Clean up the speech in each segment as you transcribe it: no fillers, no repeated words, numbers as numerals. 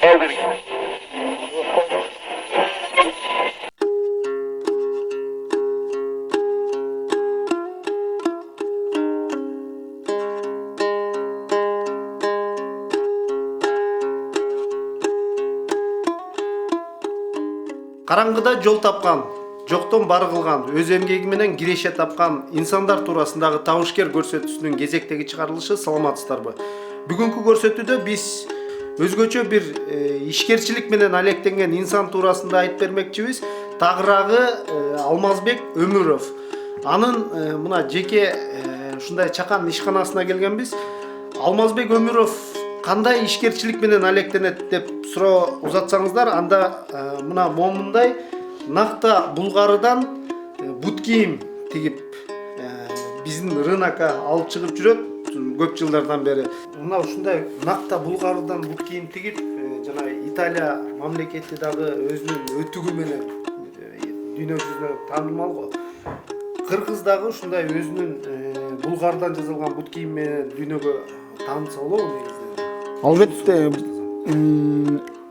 Караңгыда жол тапкан, жоктон бар кылган, өз эмгеги менен киреше тапкан инсандар туурасындагы табышкер көрсөтүүсүнүн кезектеги чыгарылышы. Саламатсыздарбы? Бүгүнкү көрсөтүүдө биз өзгөчө бир ишкерчилик менен алектенген инсан туурасында айтып бермекчибиз. Тагыраагы Алмазбек Өмүров. Анын мына жеке ушундай чакан ишканасына келгенбиз. Алмазбек Өмүров кандай ишкерчилик менен алектенет деп суроо узатсаңыздар, анда мына момундай накта булгарыдан бут кийим тигип биздин рынокко алып чыгып жүрөт көп жылдардан бери. Мына ушундай накта булгарыдан бут кийим тигип жана Италия мамлекети дагы өзүнүн өтүгү менен дүйнө жүзүнө таанымал го. Кыргыз дагы ушундай өзүнүн булгардан жасалган бут кийим менен дүйнөгө таанылса болобу негизи?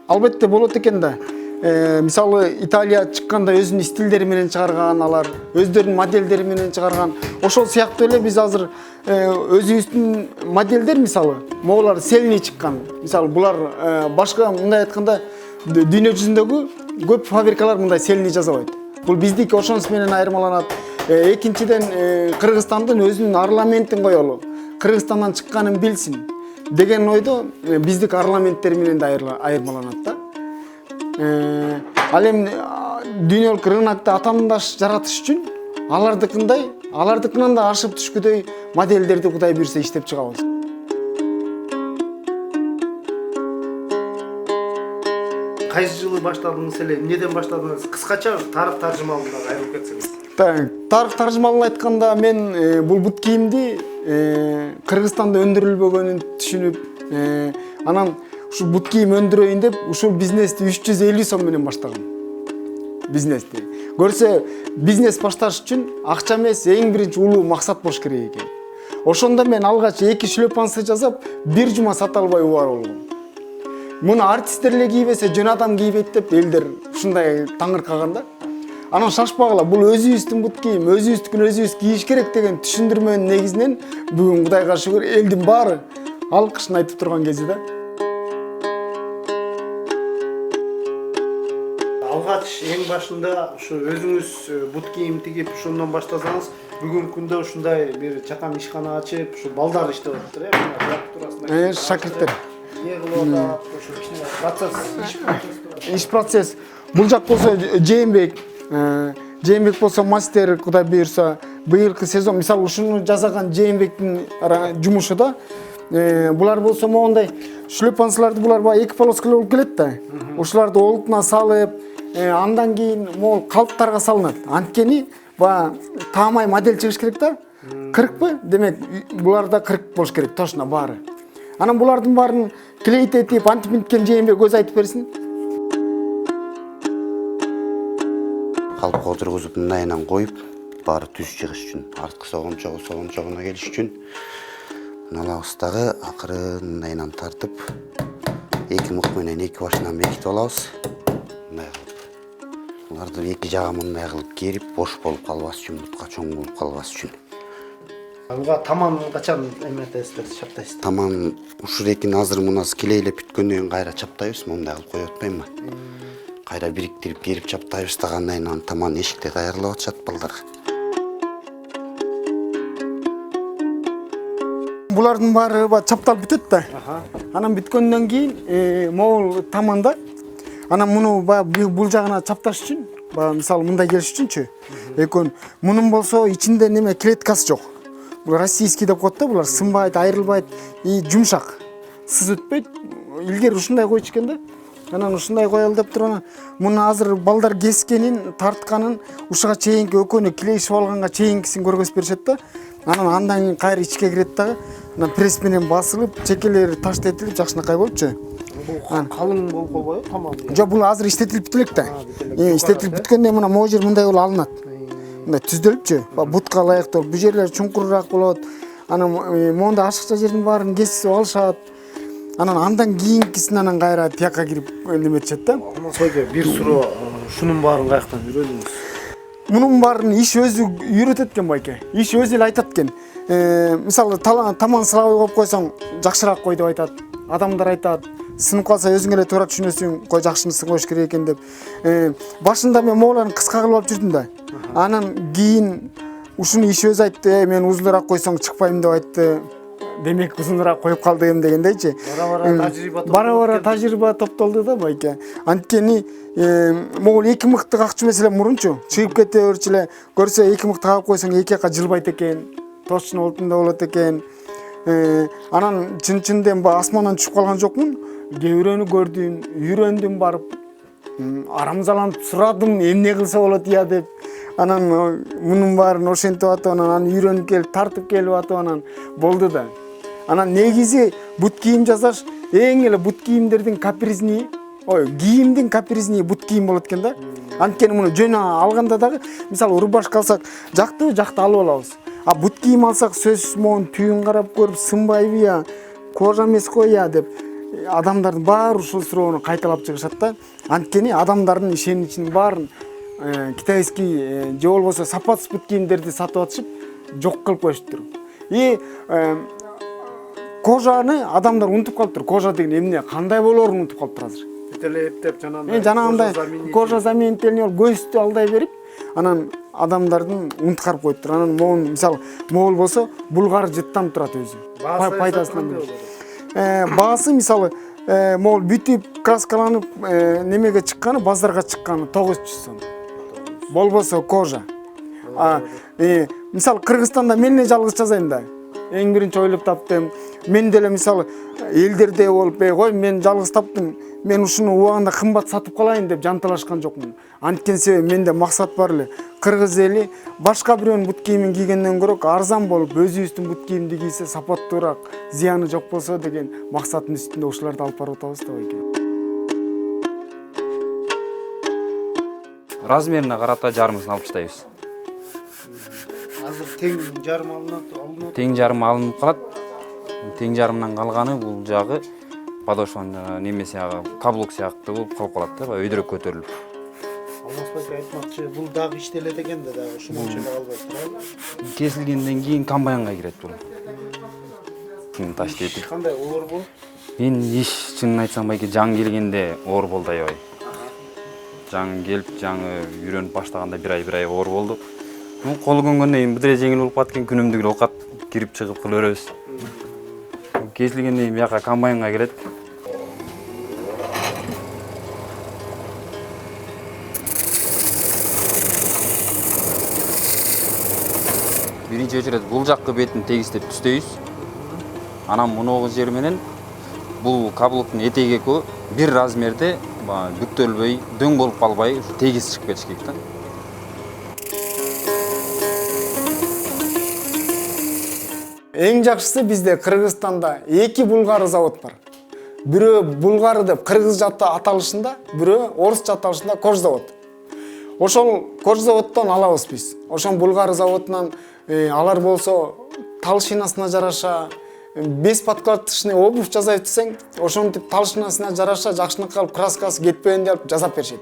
Албетте болот экен да. Мисалы Италия чыкканда өзүнүн стилдери менен чыгарган, алар өздөрүнүн модельдери менен чыгарган. Ошол сыяктуу эле биз азыр өзүбүздүн модельдер, мисалы моголар селни чыккан. Мисалы булар башка мындай айтканда дүйнө жүзүндөгү көп фабрикалар мындай селни жасабайт. Бул биздики ошонус менен айырмаланат. Экинчиден Кыргызстандын өзүнүн парламентин коелу. Кыргызстандан чыкканын билсин деген ойдо биздик парламенттер менен да айырмаланат да. Ал эми дүйнөлүк рынокто атаандаш жаратыш үчүн алардыкынан да ашып түшкүдөй модельдерди Кудай буйрса иштеп чыгабыз. Кайсы жылы баштадыңыз эле? Эмнеден баштадыңыз? Кыскача тарых таржымалына айрылып кетсеңиз. Тарых таржымалын айтканда мен бул бут кийимди Кыргызстанда өндүрүлбөгөнүн түшүнүп, анан ушу бут кийим өндүрөйүн деп ушул бизнести 350 сом менен баштагам. Бизнести. Көрсө, бизнес башташ үчүн акча эмес, эң биринчи улуу максат болуш керек экен. Ошондо мен алгач 2 шлепансы жасап, бир жума сата албай убар болгом. Муну артисттер эле кийбесе, жөн адам кийбейт деп элдер ушундай таңыркаганда. Анан шашпагыла, бул өзүбүздүн бут кийим, өзүбүздүкүн өзүбүз кийиш керек деген түшүндүрмөнүн негизинен бүгүн Кудайга шүгүр элдин баары алкышын айтып турган кези да. Алгач эң башында ушу өзүңүз бут кийим тигип ошондон баштасаңыз, бүгүнкү күндө ушундай бир чакан ишкана ачып, ушу балдар иштеп атыптыр, мына шакирттер. Иш процесс. Бул жак болсо Жээнбек болсо мастер, Кудай буйрса, быйылкы сезон, мисалы ушуну жасаган Жээнбектин жумушу да. Булар болсо моундай шлепансыларды булар баягы 2 полоскалуу болуп келет да. Ушуларды олтуна салып, андан кийин могул калыптарга салынат. Анткени баягы таамай модель чыгыш керек да. 40пы? Демек, буларда 40 болуш керек, точно баары. Анан булардын баарын клейт этип, антип мынткен Жээнбек өзү айтып берсин. Калпка отургузуп мындайынан коюп, баары түз чыгыш үчүн, арткы согончогуна келиш үчүн алабыз дагы акырын мындайынан тартып, 2 мык менен 2 башынан бекитип алабыз. Мындай кылып. Буларды 2 жагы мындай кылып керип, бош болуп калбас үчүн, бутка чоң болуп калбас үчүн. Буга таман качан эметесиздер, чаптайсыздар? Таман ушурекин азыр мунасы килейлеп бүткөндөн кийин кайра чаптайбыз, мындай кылып коюп атпайм ба? Кайра бириктирип керип чаптайбыз даган таман эшикте даярдалып атышат балдар. Булардын баары чапталып бүтөт да. Анан бүткөндөн кийин могул таманда анан муну бул жагына чапташ үчүн, мисалы мындай келиш үчүнчү, экөө мунун болсо ичинде неме клеткасы жок. Бул российский деп коет да, булар сынбайт, айрылбайт, жумшак. Сыз өтпөйт. Илгери ушундай койчу экен да. Анан ушундай коелу деп туруп, муну азыр балдар кескенин, тартканын, ушуга чейинки өкөнү клейшип алганга чейинкисин көргөзүп беришет да. Андан кийин кайра ичке кирет дагы, анан пресс менен басылып, чекелери таштетилип жакшынакай болупчу. Бул калың болуп калбайбы тамагы? Жок, бул азыр иштетилип бүтө элек да. Иштетилип бүткөндөн мына могу жер мындай болуп алынат. Мындай түздөлүпчү. Бутка ылайыктуу. Бу жерлер чуңкурураак болот. Анан монда ашыкча жердин баарын кесип алышат. Анан андан кийинкисин анан кайра тияка кирип неметишет да. Алмазбайга бир суроо, шунун баарын каяктан үйрөдүңүз? Мунун баарын иш өзү үйрөтөт экен байке. Иш өзү эле айтат экен. Мисалы таман сылабы коюп койсоң жакшыраак кой деп айтат. Адамдар айтат, сынып калса өзүң эле туура түшүнөсүң, кой жакшынысын коюш керек экен деп. Башында мен моуларын кыска кылып алып жүрдүм да. Анан кийин ушуну иш өзү айтты, мен узунураак койсоң чыкпайм деп айтты. Демек узунураак коюп калдым дегендейчи. Бара-бара тажрыйба топтолду да байке. Анткени могул эки мыкты какчу маселе мурунчу чыгып кете берчү эле көрсө эки мыкты кагып койсоң эки жака жылбайт экен. Точно олтунда болот экен. Анан чын-чынден асмандан түшүп калган жокмун. Кээ бирөөнү көрдүм, үйрөндүм барып. Арамзаланып сурадым, эмне кылса болот ия деп. Анан мунун баарын ошентип атып, анан үйрөнүп келип, тартып келип атып, анан болду да. Анан негизи бут кийим жасаш эң эле бут кийимдердин капризни, кийимдин капризни бут кийим болот экен да. Анткени муну жөн алганда дагы, мисалы рубашка алсак, жактыбы, жакты алып алабыз. А бут кийим алсак сөзсүз могун түйүн карап көрүп, сынбайбы я, кожа эмес го я деп адамдардын баары ушул суроону кайталап чыгышат да. Анткени адамдардын ишеничинин баарын китайский же болбосо сапатсыз бут кийимдерди сатып атышып, жок кылып коюшуптур. Кожаны адамдар унутуп калыптыр. Кожа деген эмне, кандай болоорун унутуп калыптыр азыр. Эле эптеп жанагындай кожа заменитель көздү алдай берип, анан адамдардын унуткарып коюптур. Анан могун мисалы могул болсо булгар жыттам турат өзү. Пайдасынан. Баасы мисалы могул бүтүп краскаланып немеге чыкканы, базарга чыкканы 900 сом. Болбосо кожа. Мисалы Кыргызстанда мен эле жалгыз жасайм да. Эң биринчи ойлоп таптым. Мен деле мисалы элдерде болуп, кой мен жалгыз таптым. Мен ушуну убагында кымбат сатып калайын деп жанталашкан жокмун. Анткени себеби менде максат бар эле. Кыргыз эли башка бирөөнүн бут кийимин кийгенден көрө арзан болуп, өзүбүздүн бут кийимди кийсе сапаттуураак, зыяны жок болсо деген максаттын үстүндө ушуларды алып барып атабыз да байке. Размерине карата жарымысын алып таштайбыз. Азыр тең жарым алынат. Тең жарым алынып калат. Тең жарымдан калганы бул жагы подошванын немеси каблук сыяктуу болуп калып калат да, өйдөрөк көтөрүлүп. Алмазбай айтмакчы, бул дагы иштелет экен да, дагы ушунча калбайт туурабы? Кесилгенден кийин комбайнга кирет бул. Шуну таштайт. Кандай оор болот? Мен иш чынын айтсам байке жаңы келгенде оор болду аябай. Жаңы келип, жаңы үйрөнүп баштаганда бир ай оор болду. Колу көнгөндөн кийин бир жеңил болуп калат экен, күнүмдүк эле окат кирип чыгып кыла беребиз. Кесилгенден кийин бияка комбайнга кирет. Биринчи очередь бул жаккы бетин тегистеп түздөйбүз. Анан мунугу жер менен бул каблуктун этеги экөө бир размерде бүктөлбөй, дөң болуп калбай, тегиз чыгып кетиш керек да. Эң жакшысы бизде Кыргызстанда 2 булгары завод бар. Бирөө булгары деп кыргызча аталышында, бирөө орусча аталышында кожзавод. Ошол кожзаводдон алабыз биз. Ошол булгары заводунан алар болсо талшинасына жараша 5 подкладочный обувь жасайт десең, ошонтип талшинасына жараша жакшынакы алып краскасы кетпеген деп жасап беришет.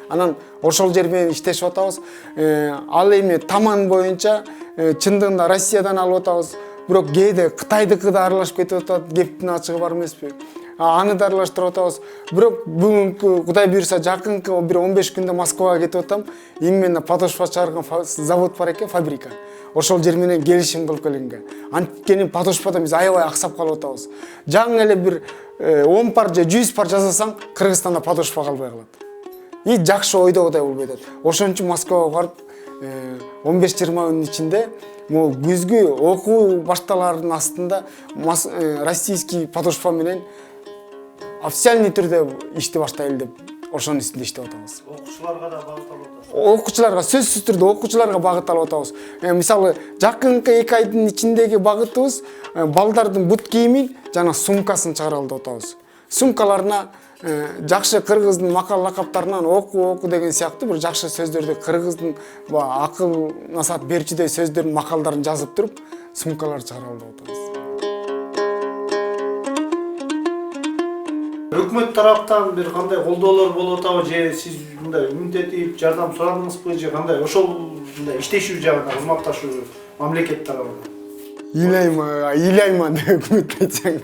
Анан ошол жер менен иштешип атабыз. Ал эми таман боюнча чындыгында Россиядан алып атабыз. Бирок кээде Кытайдыкы да аралашып кетип атат, кептин ачыгы бар эмеспи? Аны да аралаштырып атабыз. Бирок бүгүнкү Кудай буйруса жакынкы бир 15 күндө Москвага кетип атам. Именно подошва чыгарган завод бар экен, фабрика. Ошол жер менен келишим кылып келгенге. Анткени подошвада биз аябай аксап калып атабыз. Жаңы эле бир 10 пар же 100 пар жасасаң, Кыргызстанда подошва калбай калат. Жакшы ойдогудай болбой атат. Ошон үчүн Москвага барып 15-20 күнүн ичинде күзгү окуу башталаардын астында российский подошва менен официальный түрдө ишти баштайлы деп ошонун үстүндө иштеп атабыз. Окуучуларга да багыт алып атасыз. Окуучуларга сөзсүз түрдө окуучуларга багыт алып атабыз. Мисалы жакынкы 2 айдын ичиндеги багытыбыз балдардын бут кийимин жана сумкасын чыгаралы деп атабыз. Сумкаларына жакшы кыргыздын макал лакаптарынан оку деген сыяктуу бир жакшы сөздөрдү кыргыздын акыл насаат берчүдөй сөздөрдүн макалдарын жазып туруп сумкалар чыгаралы деп атабыз. Өкмөт тараптан бир кандай колдоолор болуп атабы же сиз мындай үмүт этип жардам сурадыңызбы же кандай ошол мындай иштешүү жагынан кызматташуу мамлекет тарабынан? Ыйлайма деп өкмөт айтсаң.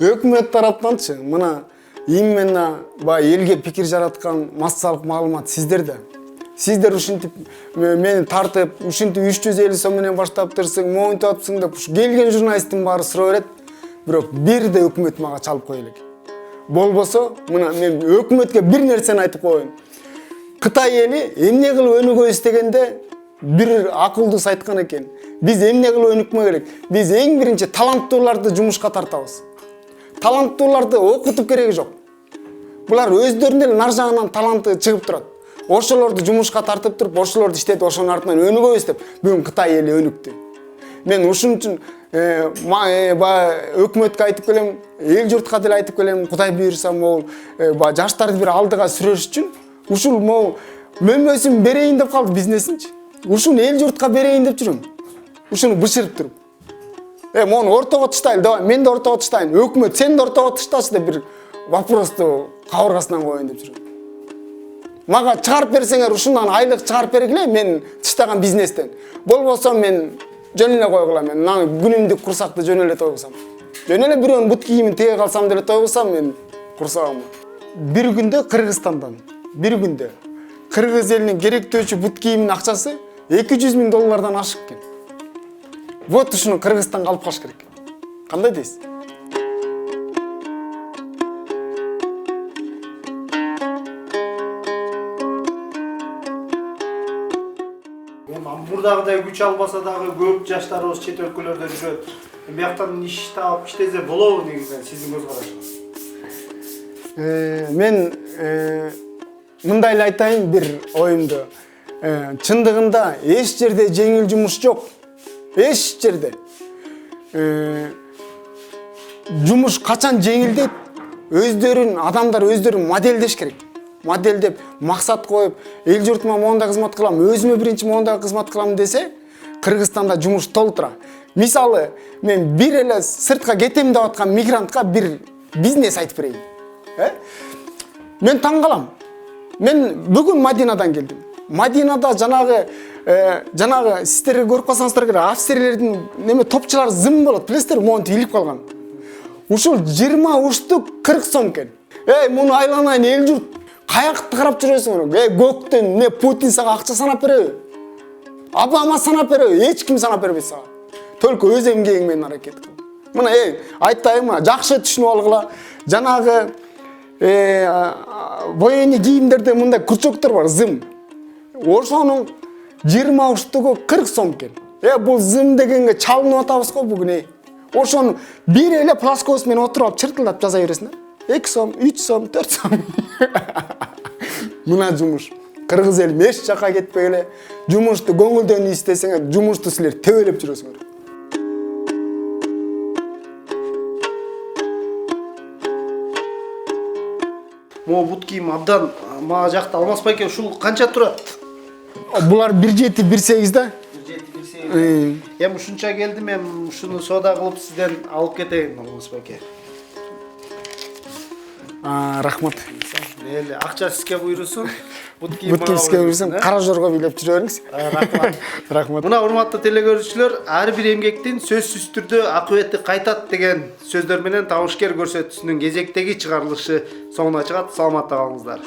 Өкмөт тараптанчы мына именно баягы элге пикир жараткан массалык маалымат сиздерде. Сиздер ушинтип мени тартып, ушинтип 350 сом менен баштаптырсың, моунтип атыпсың деп келген журналисттин баары сурап берет. Бирок бир да өкмөт мага чалып кой элек. Болбосо, мына мен өкмөткө бир нерсени айтып коеюн. Кытай эли эмне кылып өнүгөбүз дегенде бир акылдуус айткан экен. Биз эмне кылып өнүкмөк керек? Биз эң биринчи таланттууларды жумушка тартабыз. Таланттууларды окутуп кереги жок. Булар өздөрүнүн эле нар жагынан таланты чыгып турат. Ошолорду жумушка тартып туруп, ошолорду иштетип, ошонун артынан өнүгөбүз деп бүгүн Кытай эли өнүктү. Мен ушун үчүн өкмөткө айтып келем, эл журтка деле айтып келем, Кудай буйрса могул жаштарды бир алдыга сүрөш үчүн ушул могул мөмөсүн берейин деп калды бизнесинчи. Ушуну эл журтка берейин деп жүрөм. Ушуну бышырып туруп. Мону ортого таштайлы, давай мен да ортого таштайын. Өкмөт сен да ортого таштачы деп бир вопросту кабыргасынан коеюн деп жүрөм. Мага чыгарып берсеңер, ушундан айлык чыгарып бергиле мен таштаган бизнестен. Болбосо мен жөн эле койгула, мен күнүмдүк курсакты жөн эле тойгусам. Жөн эле бирөөнүн бут кийимин тиге калсам деле тойгусам мен курсагым. Бир күндө Кыргызстандан, бир күндө Кыргыз элинин керектөөчү бут кийиминин акчасы $200,000 ашык экен. Вот ушуну Кыргызстанга алып калыш керек. Кандай дейсиз? Мурдагыдай күч албаса дагы көп жаштарыбыз чет өлкөлөрдө жүрөт. Бияктан иш таап иштесе болобу негизинен сиздин көз карашыңыз? Мен мындай эле айтайын бир оюмду. Чындыгында эч жерде жеңил жумуш жок. Эч жерде. Жумуш качан жеңилдейт? Адамдар өздөрүн моделдеш керек. Модельдеп, максат коюп, эл журтума моундай кызмат кылам, өзүмө биринчи моундай кызмат кылам десе, Кыргызстанда жумуш толтура. Мисалы, мен бир эле сыртка кетем деп аткан мигрантка бир бизнес айтып берейин. Мен таң калам. Мен бүгүн Мадинадан келдим. Мадинада жанагы сиздер көрүп калсаңыздар керек, австриялердин неме топчулары зым болот, билесиздер, монтип илип калган. Ушул 20 уштук 40 сом экен. Муну айланайын эл журт каякты карап жүрөсүң? Көктөн не Путин сага акча санап береби? Обама санап береби? Эч ким санап бербейт сага. Только өз эмгегиң менен аракет кыл. Мына айтайын, мына жакшы түшүнүп алгыла. Жанагы военный кийимдерде мындай күрчөктөр бар, зым. Ошонун 20 уштугу 40 сом экен. Бул зым дегенге чалынып атабыз го бүгүн. Ошону бир эле плоскость менен отуруп чыртылдап жаза бересиңер. 2 сом, 3 сом, 4 сом. Мына жумуш. Кыргыз эл эч жака кетпегиле. Жумушту көңүлдөн истесеңер, жумушту силер төбөлөп жүрөсүңөр. Могу бут кийим абдан мага жакты. Алмаз байке, ушул канча турат? Булар 1.7-1.8 да. 1.7-1.8. Эми ушунча келдим, эми ушуну соода кылып сизден алып кетейин, Алмаз байке. Рахмат. Акча сизге буйрусун. Бут кийим сизге буйрусун. Кара жорго бийлеп жүрө бериңиз. Рахмат. Рахмат. Мына урматтуу телегөрүүчүлөр, ар бир эмгектин сөзсүз түрдө акыбети кайтат деген сөздөр менен табышкер көрсөтүүсүнүн кезектеги чыгарылышы соңуна чыгат. Саламатта калыңыздар.